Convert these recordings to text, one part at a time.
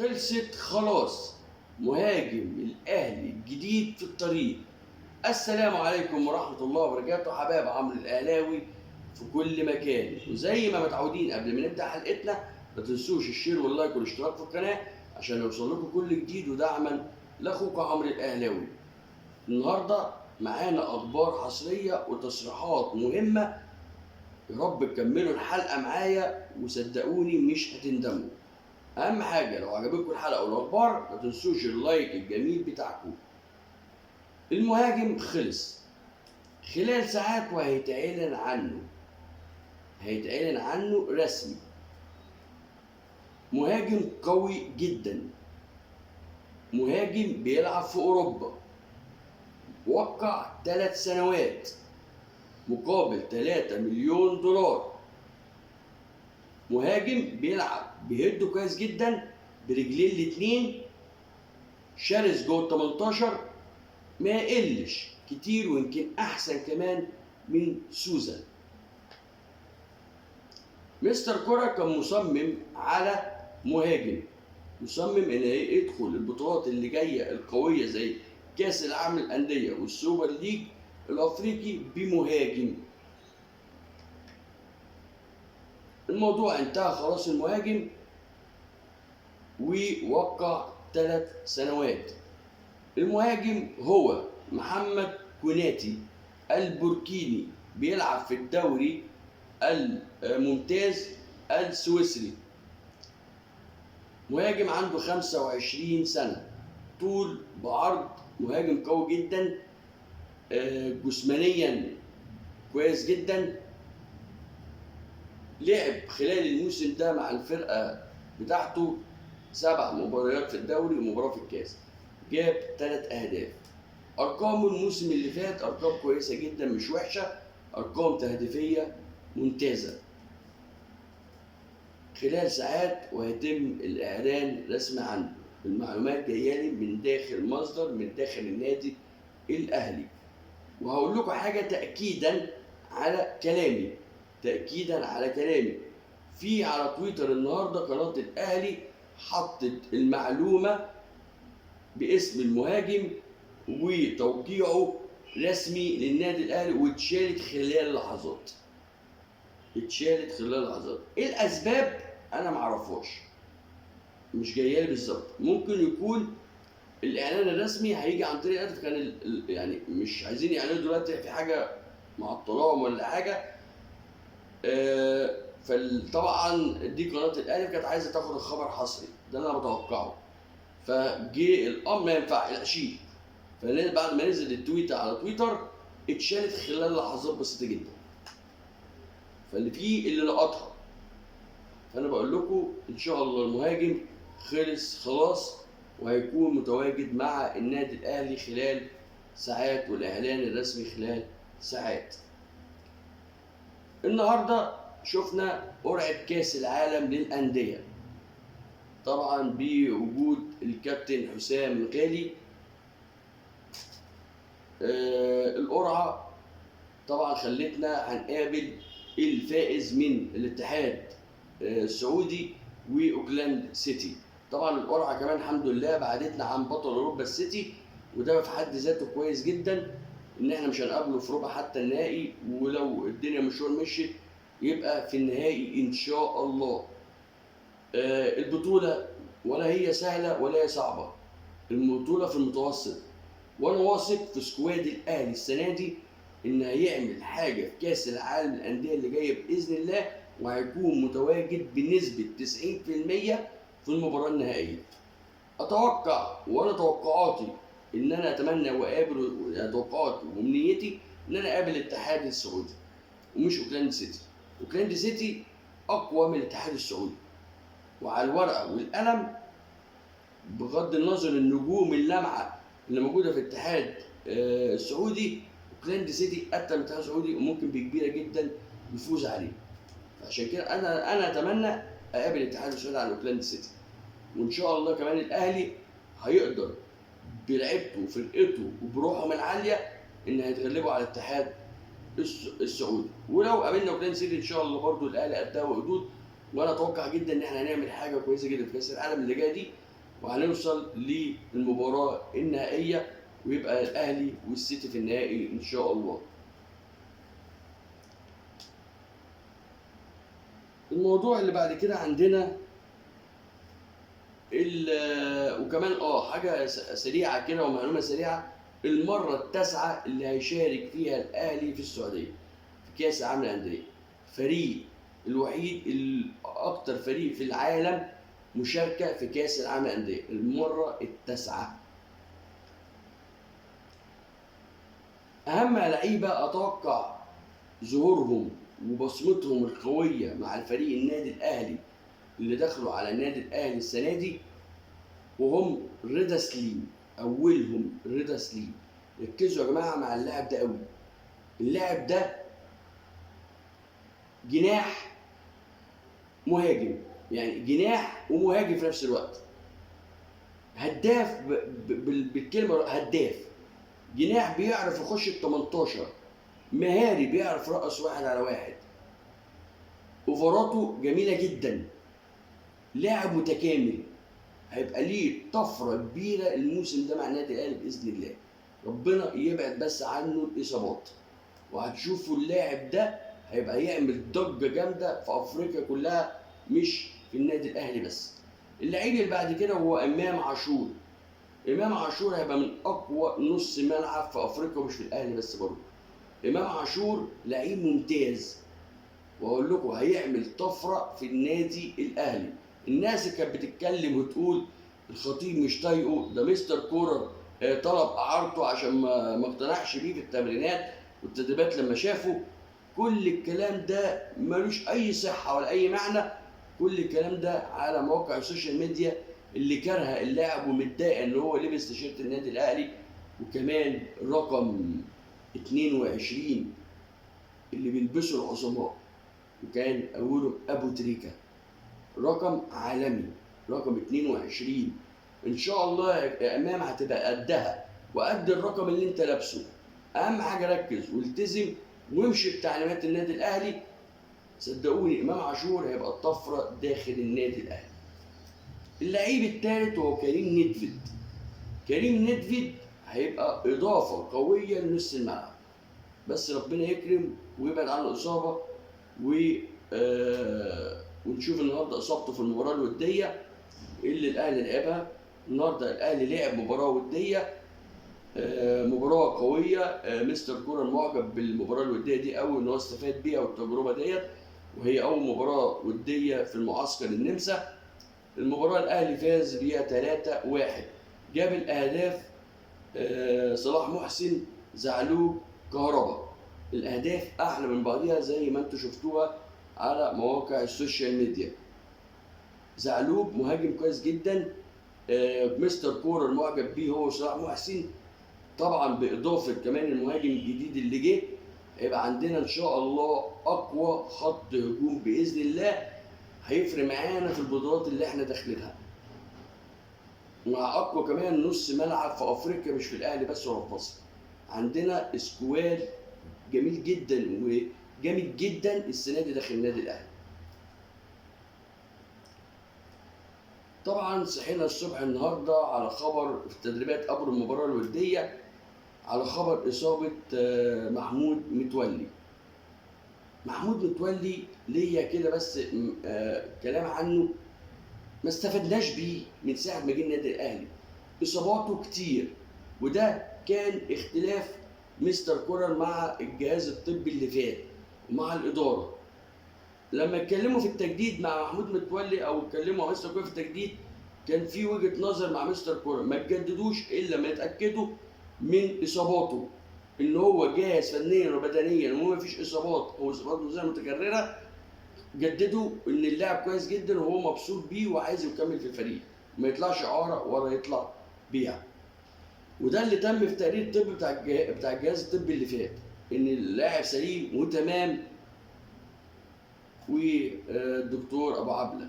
خلصت خلاص. مهاجم الاهلي الجديد في الطريق. السلام عليكم ورحمه الله وبركاته حبايب عمرو الاهلاوي في كل مكان، وزي ما متعودين قبل ما نبدا حلقتنا ما تنسوش الشير واللايك والاشتراك في القناه عشان يوصل لكم كل جديد ودعما لاخوكم عمرو الاهلاوي. النهارده معانا اخبار حصريه وتصريحات مهمه، يا رب تكملوا الحلقه معايا وصدقوني مش هتندموا. اهم حاجه لو عجبتكم الحلقه والاخبار ما تنسوش اللايك الجميل بتاعكم. المهاجم خلص خلال ساعات هيتعلن عنه رسمي. مهاجم قوي جدا، مهاجم بيلعب في اوروبا، وقع 3 سنوات مقابل 3 مليون دولار. مهاجم بيلعب بيهده كويس جدا برجلين الاتنين، شرس جوه ال 18، ما يقلش كتير ويمكن احسن كمان من سوزان. مستر كرة كان مصمم على مهاجم، مصمم ان يدخل البطولات اللي جايه القويه زي كاس العالم للانديه والسوبر ليج الافريقي بمهاجم. الموضوع انتهى خلاص، المهاجم ووقع 3 سنوات. المهاجم هو محمد كوناتي البوركيني، بيلعب في الدوري الممتاز السويسري. مهاجم عنده 25 سنة، طول بعرض، مهاجم قوي جدا، جسمانيا كويس جدا. لعب خلال الموسم ده مع الفرقة بتاعته 7 مباريات في الدوري ومباراة في الكاس، جاب 3 أهداف. أرقامه الموسم اللي فات أرقام كويسة جدا مش وحشة، أرقام تهديفية ممتازة. خلال ساعات وهيتم الإعلان رسمي عنه. المعلومات جاية لي من داخل مصدر من داخل النادي الأهلي، وهقول لكم حاجة تأكيدا على كلامي. في على تويتر النهارده قناة الأهلي حطت المعلومة باسم المهاجم وتوقيعه رسمي للنادي الأهلي، واتشالت خلال لحظات. ايه الأسباب؟ أنا معرفهاش، مش جايه لي بالظبط. ممكن يكون الإعلان الرسمي هيجي عن طريق الهاتف، كان يعني مش عايزين يعلنوا دلوقتي في حاجة معطلاهم ولا حاجة. فطبعا دي قناه الاهلي كانت عايزه تاخد الخبر حصري، ده اللي انا متوقعه. فجه الامر ما ينفعش، بعد ما نزل التويته على تويتر اتشالت خلال لحظات بسيطه جدا. فاللي فيه اللي لقطها. فانا بقول لكم ان شاء الله المهاجم خلص خلاص، وهيكون متواجد مع النادي الاهلي خلال ساعات، والاعلان الرسمي خلال ساعات. النهارده شفنا قرعة كأس العالم للأندية، طبعا بوجود الكابتن حسام غالي. القرعة طبعا خلتنا هنقابل الفائز من الاتحاد السعودي واوكلاند سيتي. طبعا القرعة كمان الحمد لله بعدتنا عن بطل اوروبا السيتي، وده في حد ذاته كويس جدا ان احنا مش هنقابله في ربع حتى النهائي، ولو الدنيا مشيت يبقى في النهائي ان شاء الله. البطوله ولا هي سهله ولا هي صعبه، البطوله في المتوسط، وانا واثق في سكواد الاهلي السنه دي ان هيعمل حاجه في كاس العالم للانديه اللي جايه باذن الله، وهيكون متواجد بنسبه 90% في المباراه النهائيه. اتوقع وانا توقعاتي ان انا اتمنى واقابل، توقعاتي وامنيتي ان انا اقابل الاتحاد السعودي ومش اوكلاند سيتي. اوكلاند سيتي اقوى من الاتحاد السعودي، وعلى الورقه والقلم بغض النظر النجوم اللامعه اللي موجوده في الاتحاد السعودي، اوكلاند سيتي اتقل من الاتحاد السعودي وممكن بكبيره جدا يفوز عليه. عشان كده انا اتمنى اقابل الاتحاد السعودي على اوكلاند سيتي، وان شاء الله كمان الاهلي هيقدر بلعبته وفرقته وبروحهم العاليه ان هيتغلبوا على الاتحاد السعودي. ولو قابلنا اوكلاند سيتي ان شاء الله برضو الاهلي قدها وقدود، وانا اتوقع جدا ان احنا هنعمل حاجه كويسه جدا في كاس العالم اللي جايه دي، وهنوصل للمباراة النهائية ويبقى الأهلي والسيتي في النهائي إن شاء الله. الموضوع اللي بعد كده عندنا وكمان حاجة سريعة كده ومعلومة سريعة، المرة التاسعة اللي هيشارك فيها الأهلي في السعودية في كأس العالم للأندية. فريق الوحيد الأكتر فريق في العالم مشاركة في كأس العالم للأندية المرة التاسعة. أهم لعيبة أتوقع ظهورهم وبصمتهم القوية مع الفريق النادي الأهلي اللي دخلوا على النادي الأهلي السنة دي، وهم رضا سليم. أولهم رضا سليم. ركزوا يا جماعة مع اللاعب ده قوي. اللاعب ده جناح مهاجم، يعني جناح ومهاجم في نفس الوقت. هداف بالكلمة، هداف. جناح بيعرف يخش ال 18، مهاري بيعرف يرقص واحد على واحد، اوفراته جميله جدا، لاعب متكامل. هيبقى ليه طفره كبيره الموسم ده مع النادي الاهلي باذن الله. ربنا يبعد بس عنه الاصابات، وهتشوفوا اللاعب ده هيبقى يعمل ضجه جامده في افريقيا كلها، مش في النادي الاهلي بس. اللعيب اللي بعد كده هو امام عاشور. امام عاشور هيبقى من اقوى نص ملعب في افريقيا ومش في الاهلي بس برضه. امام عاشور لعيب ممتاز، واقول لكم هيعمل طفره في النادي الاهلي. الناس اللي كانت بتتكلم وتقول الخطيب مش طايقه، ده مستر كورر طلب اعارته عشان ما اقتنعش بيه في التمرينات والتدريبات لما شافه، كل الكلام ده ملوش اي صحه ولا اي معنى. كل الكلام ده على مواقع السوشيال ميديا اللي كارهه اللاعب ومتضايقه ان هو لبس تيشيرت النادي الاهلي، وكمان رقم 22 اللي بيلبسه العظماء، وكان أوله أبو تريكة. رقم عالمي، رقم 22. إن شاء الله يا إمام هتبقى قدها وقد الرقم اللي أنت لابسه. أهم حاجة ركز والتزم وامشي بتعليمات النادي الأهلي. صدقوني إمام عاشور هيبقى الطفرة داخل النادي الأهلي. اللعيب الثالث هو كريم نيدفيد. كريم نيدفيد هيبقى إضافة قوية لنص الملعب، بس ربنا يكرم ويبعد عنه الإصابة ونشوف النهارده اصابته في المباراه الوديه اللي الاهلي لعبها. النهارده الاهلي لعب مباراه وديه، مباراه قويه. مستر كورر معجب بالمباراه الوديه دي قوي، ان هو استفاد بيها والتجربه ديت، وهي اول مباراه وديه في المعسكر النمسا. المباراه الاهلي فاز بيها 3-1. جاب الاهداف صلاح محسن، زعلوب، كهربا. الاهداف احلى من بعضيها زي ما انتم شفتوها على مواقع السوشيال ميديا. زعلوب مهاجم كويس جدا، مستر كورر معجب بيه هو صلاح محسن. طبعا باضافه كمان المهاجم الجديد اللي جه، هيبقى عندنا ان شاء الله اقوى خط هجوم باذن الله، هيفرق معانا في البطولات اللي احنا داخلينها، مع اقوى كمان نص ملعب في افريقيا مش في الاهلي بس ولا في مصر. عندنا سكواد جميل جدا وجامد جدا السنه دي داخل النادي الاهلي. طبعا صحينا الصبح النهارده على خبر في تدريبات قبل المباراه الوديه، على خبر اصابه محمود متولي. محمود متولي ليا كده بس كلام عنه ما استفدناش بيه من ساعه ما جه النادي الاهلي. اصاباته كتير، وده كان اختلاف مستر كولر مع الجهاز الطبي اللي فات ومع الاداره. لما اتكلموا في التجديد مع محمود متولي او اتكلموا مع مستر كولر في التجديد، كان في وجهه نظر مع مستر كولر ما تجددوش الا لما يتاكدوا من اصاباته، ان هو جاهز فنيا وبدنيا وما فيش اصابات او اصابات مزمنه متكرره. جددوا ان اللاعب كويس جدا وهو مبسوط بيه وعايز يكمل في الفريق، ما يطلعش اعاره ولا يطلع بيع. وده اللي تم في تقرير الطب بتاع الجهاز الطبي اللي فات، ان اللاعب سليم وتمام. والدكتور ابو عبله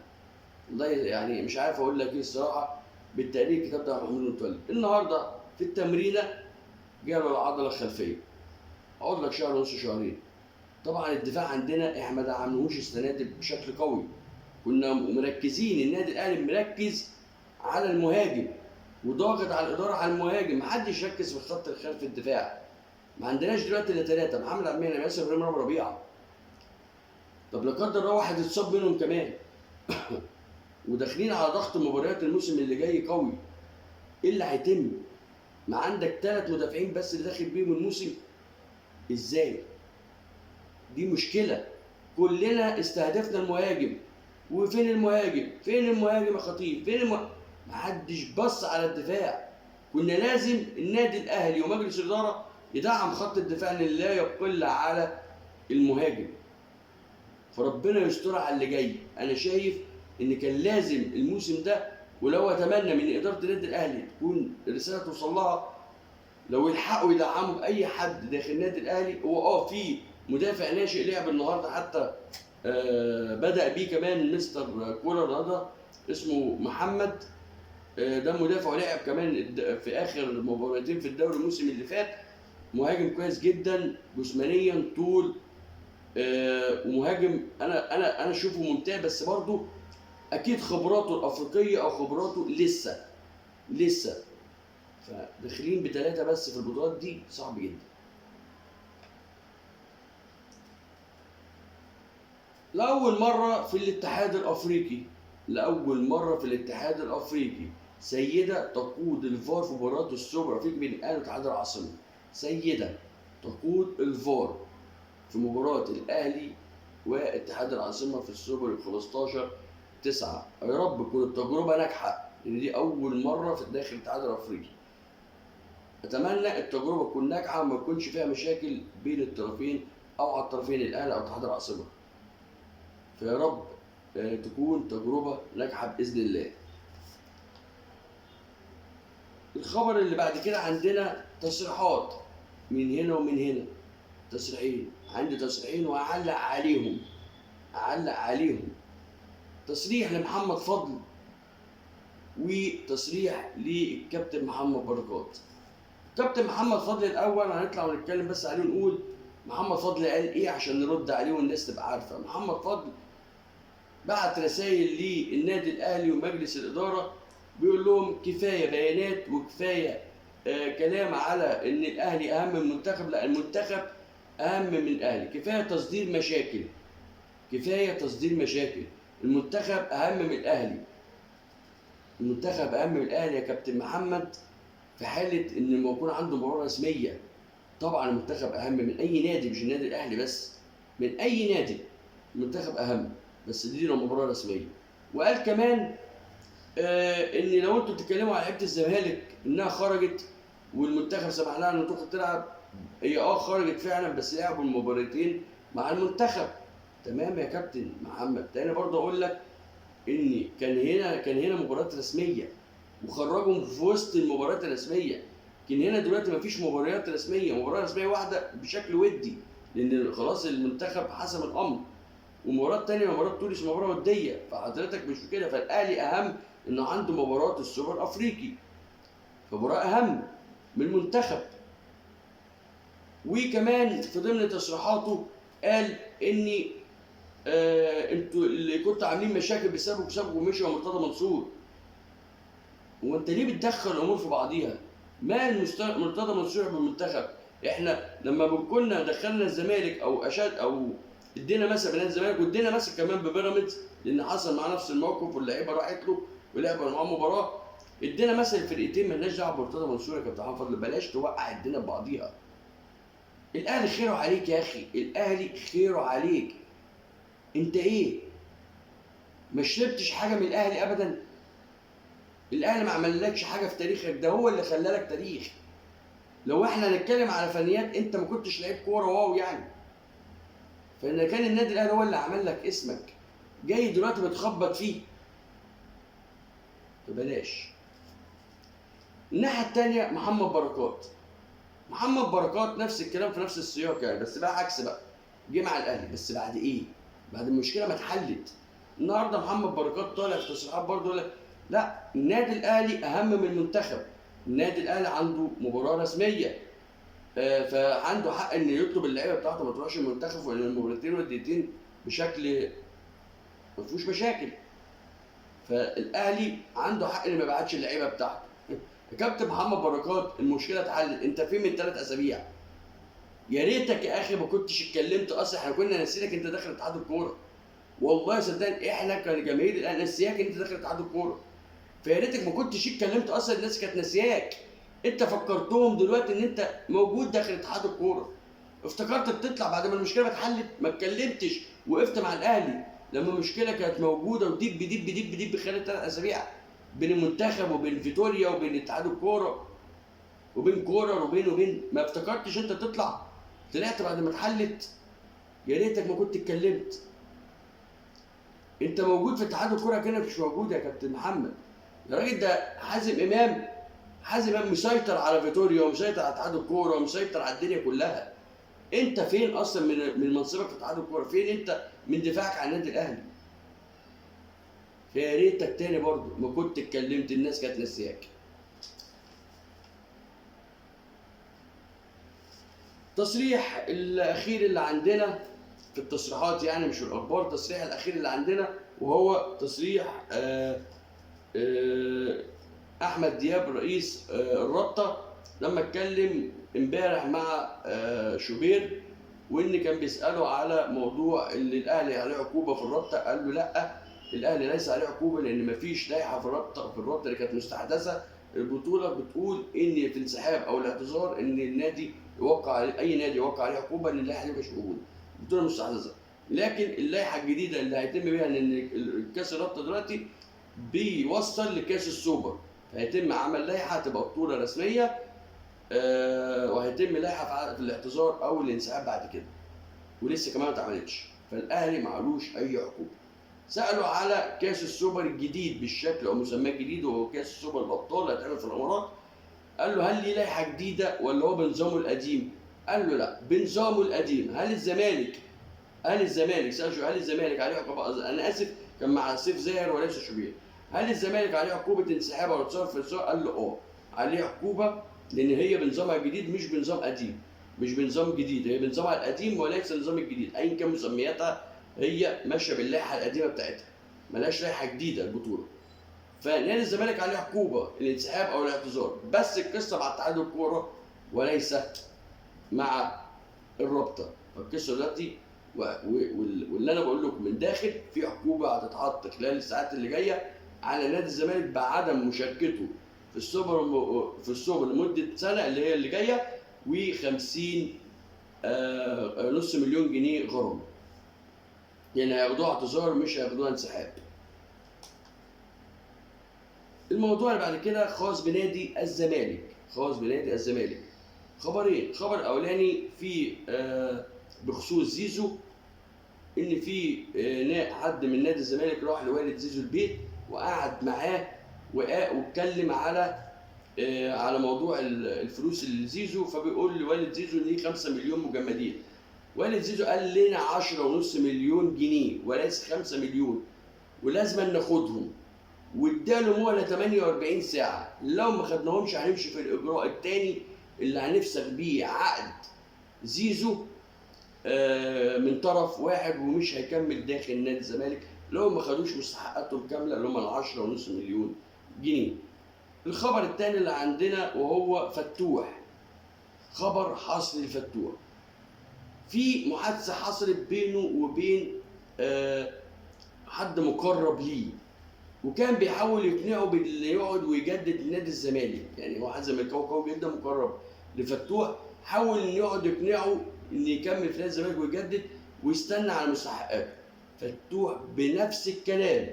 والله يعني مش عارف اقول لك ايه الصراحه، بالتقرير الكتاب بتاع محمود متولي النهارده في التمرينه جاله العضله الخلفيه، اقول لك شهر ونص شهرين. طبعا الدفاع عندنا احنا ما دعمناهوش السنه دي بشكل قوي، كنا مركزين، النادي الاهلي مركز على المهاجم وضاغط على الاداره على المهاجم، محدش يركز في الخط الخلفي الدفاع. ما عندناش دلوقتي الا 3: محمد عبد المنعم، ياسر ابراهيم، رامي ربيعه. طب لا قدر الله واحد اتصاب منهم كمان وداخلين على ضغط مباريات الموسم اللي جاي قوي، ايه اللي هيتم؟ ما عندك 3 مدافعين بس اللي داخل بيهم الموسم، ازاي؟ دي مشكله. كلنا استهدفنا المهاجم، وفين المهاجم؟ فين المهاجم يا خطيب؟ فين محدش بص على الدفاع. كنا لازم النادي الاهلي ومجلس الاداره يدعم خط الدفاع اللي لا يقل على المهاجم. فربنا يستر على اللي جاي. انا شايف ان كان لازم الموسم ده، ولو اتمنى من اداره النادي الاهلي تكون الرساله توصل لها، لو يلحقوا يدعموا باي حد داخل النادي الاهلي. هو في مدافع ناشئ لعب النهارده حتى، بدا بيه كمان مستر كولر النهارده، اسمه محمد. ده مدافع ولعب كمان في اخر مباراتين في الدوري الموسم اللي فات. مهاجم كويس جدا جسمانيا، طول، ومهاجم انا اشوفه ممتع، بس برضه اكيد خبراته الافريقيه او خبراته لسه. فداخلين ب3 بس في البطولات دي، صعب جدا. لأول مرة في الاتحاد الأفريقي سيدة تقود الفار في مباراة السوبر الأفريقي بين الأهلي واتحاد العاصمة. سيدة تقود الفار في مباراة الأهلي واتحاد العاصمة في السوبر 15/9. يا رب تكون التجربة ناجحة، لأن دي أول مرة في داخل الاتحاد الأفريقي. أتمنى التجربة تكون ناجحة وما يكونش فيها مشاكل بين الطرفين أو على الطرفين، الأهلي أو اتحاد العاصمة. فيا رب تكون تجربة ناجحة بإذن الله. الخبر اللي بعد كده عندنا تصريحات من هنا ومن هنا. عندي تصريحين وأعلق عليهم. تصريح لمحمد فضل وتصريح للكابتن محمد بركات. كابتن محمد فضل الأول هنطلع ونتكلم بس عليه، نقول محمد فضل قال إيه عشان نرد عليه والناس تبقى عارفة. محمد فضل بعت رسائل للنادي الاهلي ومجلس الاداره بيقول لهم كفايه بيانات وكفايه كلام على ان الاهلي اهم من المنتخب. لا، المنتخب اهم من الاهلي. كفايه تصدير مشاكل. المنتخب اهم من الاهلي. يا كابتن محمد، في حاله ان ما يكون عنده مباراه رسميه. طبعا المنتخب اهم من اي نادي، مش النادي الاهلي بس، من اي نادي المنتخب اهم، بس دي لو مباراه رسميه. وقال كمان ان لو انتوا بتتكلموا على لعيبه الزمالك انها خرجت والمنتخب سمح لها ان تخرج تلعب، هي خرجت فعلا، بس لعبوا المباراتين مع المنتخب. تمام يا كابتن محمد. تاني برضه اقول لك ان كان هنا مباريات رسميه وخرجهم في وسط المباريات الرسميه. لكن هنا دلوقتي مفيش مباريات رسميه، مباراه رسميه واحده بشكل ودي، لان خلاص المنتخب حسم الامر. ومباراه تانية مباراه تونس مباراه وديه، فحضرتك مش كده. فالاهلي اهم انه عنده مباراه السوبر الافريقي، فمباراه اهم من المنتخب. وكمان في ضمن تصريحاته قال ان انتوا اللي كنتوا عاملين مشاكل بسببه ومشي مرتضى منصور. وانت ليه بتدخل الامور في بعضيها؟ مال مرتضى منصور بالمنتخب؟ احنا لما كنا دخلنا الزمالك او ادينا مثل بنادي الزمالك وادينا مثل كمان ببيراميدز، لان حصل معاه نفس الموقف واللعيبه راحت له ولعبوا معاه مباراه. ادينا مثل الفرقتين، مالناش دعوه بمرتضى منصور يا كابتن محمد فضل. بلاش توقع الدنيا ببعضيها. الاهلي خيره عليك يا اخي، الاهلي خيره عليك. انت ايه؟ ما شربتش حاجه من الاهلي ابدا. الاهلي ما عملكش حاجه في تاريخك، ده هو اللي خلالك تاريخ. لو احنا هنتكلم على فنيات، انت ما كنتش لعيب كوره واو يعني. فان كان النادي الاهلي هو اللي عمل لك اسمك، جاي دلوقتي بتخبط فيه. فبلاش. الناحيه الثانيه محمد بركات نفس الكلام في نفس السياق يعني، بس بقى عكس بقى. جه مع الاهلي بس بعد ايه؟ بعد المشكله ما اتحلت. النهارده محمد بركات طالع في تصريحات برضه يقول لك لا، النادي الاهلي اهم من المنتخب. النادي الاهلي عنده مباراه رسميه، فعنده حق ان يطلب اللعيبه بتاعته ما تروحش المنتخب، وان المباراتين والدقيقتين بشكل ما فيهوش مشاكل. فالاهلي عنده حق ان ما يبعتش اللعيبه بتاعته. يا كابتن محمد بركات المشكله اتحلت، انت فين من 3 اسابيع؟ يا ريتك يا اخي ما كنتش اتكلمت اصلا، احنا كنا ناسينك انت داخل اتحاد الكوره. والله صدقني احنا كجماهير الاهلي ناسياك انت داخل اتحاد الكوره. فيا ريتك ما كنتش اتكلمت اصلا، الناس كانت ناسياك. انت فكرتهم دلوقتي ان انت موجود داخل اتحاد الكوره. افتكرت تطلع بعد ما المشكله اتحلت، ما اتكلمتش، وقفت مع الاهلي لما المشكله كانت موجوده وديب ديب ديب ديب خلال 3 اسابيع بين المنتخب وبين فيتوريا وبين اتحاد الكوره وبين كورر وبين ما افتكرتش انت تطلع، طلعت بعد ما اتحلت. يا ريتك ما كنت اتكلمت. انت موجود في اتحاد الكوره كانك مش موجود يا كابتن محمد. يا راجل ده حازم امام مسيطر على فيتوريا ومسيطر على اتحاد الكوره ومسيطر على الدنيا كلها. انت فين اصلا من منصبك في اتحاد الكوره؟ فين انت من دفاعك عن النادي الاهلي؟ فيا ريتك تاني برضه ما كنت اتكلمت، الناس كانت ناسياك. التصريح الاخير اللي عندنا في التصريحات، يعني مش الاخبار، التصريح الاخير اللي عندنا وهو تصريح احمد دياب رئيس الرابطه لما اتكلم امبارح مع شوبير، وان كان بيساله على موضوع اللي الاهلي عليه عقوبه في الرابطه. قال له لا، الاهلي ليس عليه عقوبه لان مفيش لائحه في الرابطه اللي كانت مستحدثه. البطوله بتقول ان في الانسحاب او الاعتذار ان النادي يوقع عليه، اي نادي يوقع عليه عقوبه ان اللائحه دي مش موجوده، البطوله مستحدثه. لكن اللائحه الجديده اللي هيتم بيها ان كاس الرابطه دلوقتي بيوصل لكاس السوبر، فهيتم عمل لائحه تبقى بطوله رسميه، وهيتم لائحه في الاعتذار او الانسحاب بعد كده، ولسه كمان ما اتعملتش. فالاهلي معلوش اي عقوبه. سالوا على كاس السوبر الجديد بالشكل او مسماه الجديد وهو كاس السوبر الابطال اللي هيتعمل في الامارات. قال له هل ليه لائحه جديده ولا هو بنظامه القديم؟ قال له لا، بنظامه القديم. هل الزمالك سأل هل الزمالك عليه عقوبه؟ انا اسف، كان مع سيف زاهر وليس شوبير. هل الزمالك عليه عقوبه انسحاب او اتصال في السوق؟ قال له عليه عقوبه لان هي بنظامها الجديد مش بنظام قديم، مش بنظام جديد، هي بنظامها القديم وليس النظام الجديد. ايا كان مسمياتها هي ماشيه باللائحه القديمه بتاعتها، ملهاش لائحه جديده البطوله. فنادي الزمالك عليه عقوبه الانسحاب او الاعتذار، بس القصه مع اتحاد الكوره وليس مع الرابطه. فالقصه دلوقتي واللي انا بقول لكم من داخل في عقوبه هتتحط خلال الساعات اللي جايه على نادي الزمالك بعدم مشاركته في السوبر لمده سنه اللي هي اللي جايه، و50 نص مليون جنيه غرامه. يعني هياخدوها اعتذار مش هياخدوها انسحاب. الموضوع اللي بعد كده خاص بنادي الزمالك. خبرين. الخبر الاولاني في بخصوص زيزو، ان في حد من نادي الزمالك راح لوالد زيزو البيت وقعد معاه واتكلم على موضوع الفلوس اللي زيزو. فبيقول لوالد زيزو ان ليه 5 مليون مجمدين. والد زيزو قال لنا 10.5 مليون جنيه وليس 5 مليون، ولازم ناخدهم، واداله مهله 48 ساعه. لو ما خدناهمش هنمشي في الاجراء الثاني اللي هنفسخ بيه عقد زيزو من طرف واحد، ومش هيكمل داخل نادي الزمالك لو ما خدوش مستحقاتهم كامله اللي هم ال 10.5 مليون جنيه. الخبر الثاني اللي عندنا وهو فتوح، خبر حصري لفتوح. في محادثه حصلت بينه وبين حد مقرب ليه، وكان بيحاول يقنعه باللي يقعد ويجدد لنادي الزمالك. يعني هو حد زملكاوي جدا مقرب لفتوح، حاول ان يقعد يقنعه ان يكمل في نادي الزمالك ويجدد ويستنى على مستحقاته. فتوح بنفس الكلام،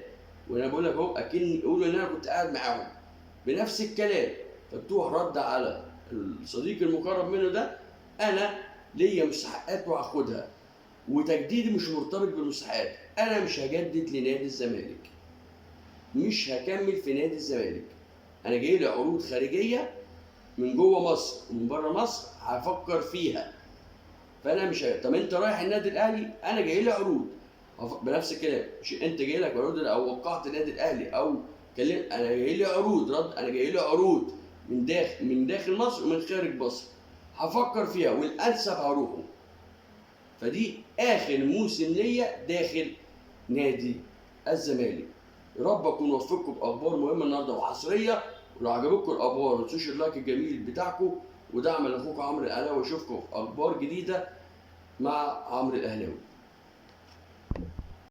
وانا بقول لك اهو اكني اقول ان انا كنت قاعد معاهم، بنفس الكلام. فتوح رد على الصديق المقرب منه ده، انا ليا مستحقات وهاخدها، وتجديدي مش مرتبط بالمستحقات. انا مش هجدد لنادي الزمالك، مش هكمل في نادي الزمالك. انا جاي لي عروض خارجيه من جوه مصر ومن بره مصر هفكر فيها. فانا مش طب انت رايح النادي الاهلي، انا جاي لي عروض بنفس الكلام. مش انت جاي لك عروض او وقعت النادي الاهلي او انا جاي لي عروض انا جاي لي عروض من داخل مصر ومن خارج مصر، هفكر فيها والانسب هروحه. فدي اخر موسم ليا داخل نادي الزمالك. رب اكون وفقكم باخبار مهمه النهارده وحصريه. ولو عجبتكم الاخبار ما تنسوش اللايك الجميل بتاعكم ودعم لاخوكم عمرو الاهلاوي، واشوفكم في اخبار جديده مع عمرو الاهلاوي.